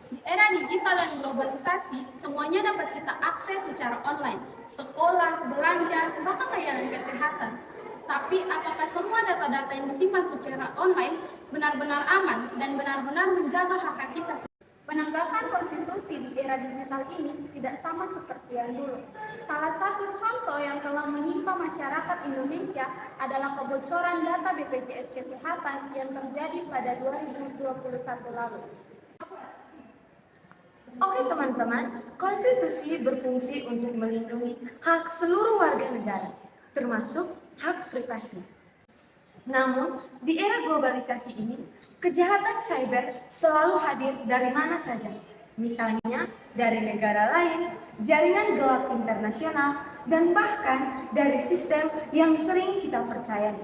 Di era digital dan globalisasi, semuanya dapat kita akses secara online, sekolah, belanja, bahkan layanan kesehatan. Tapi apakah semua data-data yang disimpan secara online benar-benar aman dan benar-benar menjaga hak kita? Penegakan konstitusi di era digital ini tidak sama seperti yang dulu. Salah satu contoh yang telah menimpa masyarakat Indonesia adalah kebocoran data BPJS Kesehatan yang terjadi pada 2021 lalu. Oke teman-teman, konstitusi berfungsi untuk melindungi hak seluruh warga negara, termasuk hak privasi. Namun, di era globalisasi ini, kejahatan cyber selalu hadir dari mana saja. Misalnya, dari negara lain, jaringan gelap internasional, dan bahkan dari sistem yang sering kita percayai.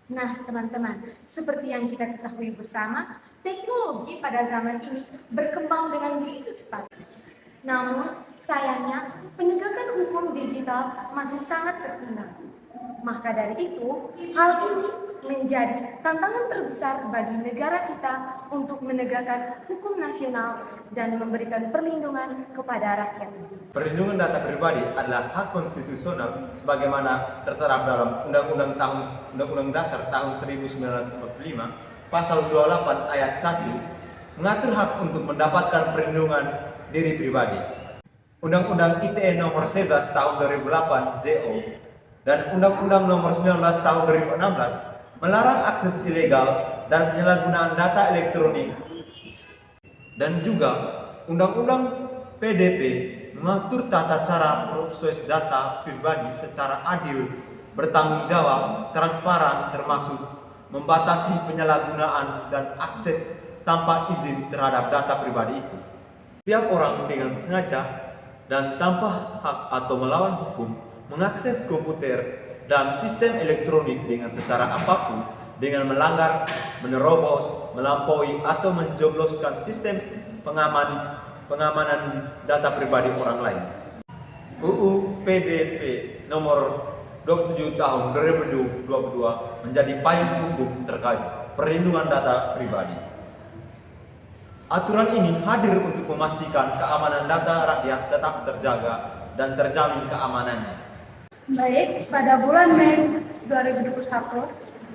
Nah, teman-teman, seperti yang kita ketahui bersama, teknologi pada zaman ini berkembang dengan begitu cepat. Namun, sayangnya, penegakan hukum digital masih sangat tertinggal. Maka dari itu, hal ini menjadi tantangan terbesar bagi negara kita untuk menegakkan hukum nasional dan memberikan perlindungan kepada rakyat. Perlindungan data pribadi adalah hak konstitusional sebagaimana tertera dalam Undang-Undang Dasar tahun 1945, Pasal 28 ayat 1, mengatur hak untuk mendapatkan perlindungan diri pribadi. Undang-Undang ITE nomor 11 tahun 2008 JO dan Undang-Undang nomor 19 tahun 2016 melarang akses ilegal dan penyalahgunaan data elektronik. Dan juga Undang-Undang PDP mengatur tata cara proses data pribadi secara adil, bertanggung jawab, transparan, termasuk membatasi penyalahgunaan dan akses tanpa izin terhadap data pribadi itu. Setiap orang dengan sengaja dan tanpa hak atau melawan hukum mengakses komputer dan sistem elektronik dengan secara apapun dengan melanggar, menerobos, melampaui atau menjebloskan sistem pengamanan data pribadi orang lain. UU PDP nomor 27 tahun 2022 menjadi payung hukum terkait perlindungan data pribadi. Aturan ini hadir untuk memastikan keamanan data rakyat tetap terjaga dan terjamin keamanannya. Baik, pada bulan Mei 2021,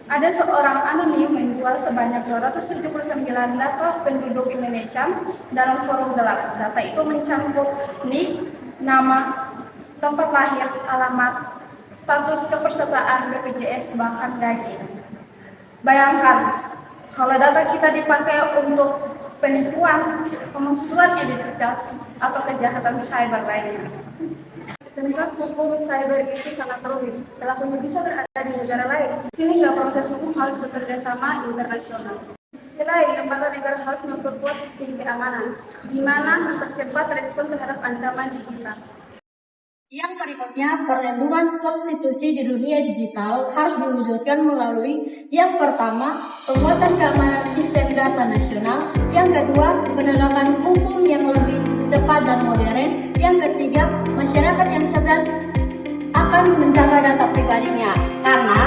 ada seorang anonim menjual sebanyak 279 data penduduk Indonesia dalam forum gelap. Data itu mencakup nik, nama, tempat lahir, alamat, status kepesertaan BPJS, bahkan gaji. Bayangkan, kalau data kita dipakai untuk penipuan, pemalsuan identitas, atau kejahatan cyber lainnya. Tentang hukum cyber itu sangat rumit, pelakunya bisa berada di negara lain, sehingga proses hukum harus bekerja sama internasional. Di sisi lain, lembaga negara harus memperkuat sistem keamanan, di mana mempercepat respon terhadap ancaman digital. Yang berikutnya, perlindungan konstitusi di dunia digital harus diwujudkan melalui yang pertama, penguatan keamanan sistem data nasional, yang kedua, penegakan hukum yang lebih cepat dan modern, yang ketiga, masyarakat yang cerdas akan menjaga data pribadinya, karena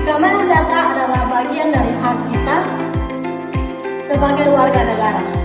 keamanan data adalah bagian dari hak kita sebagai warga negara.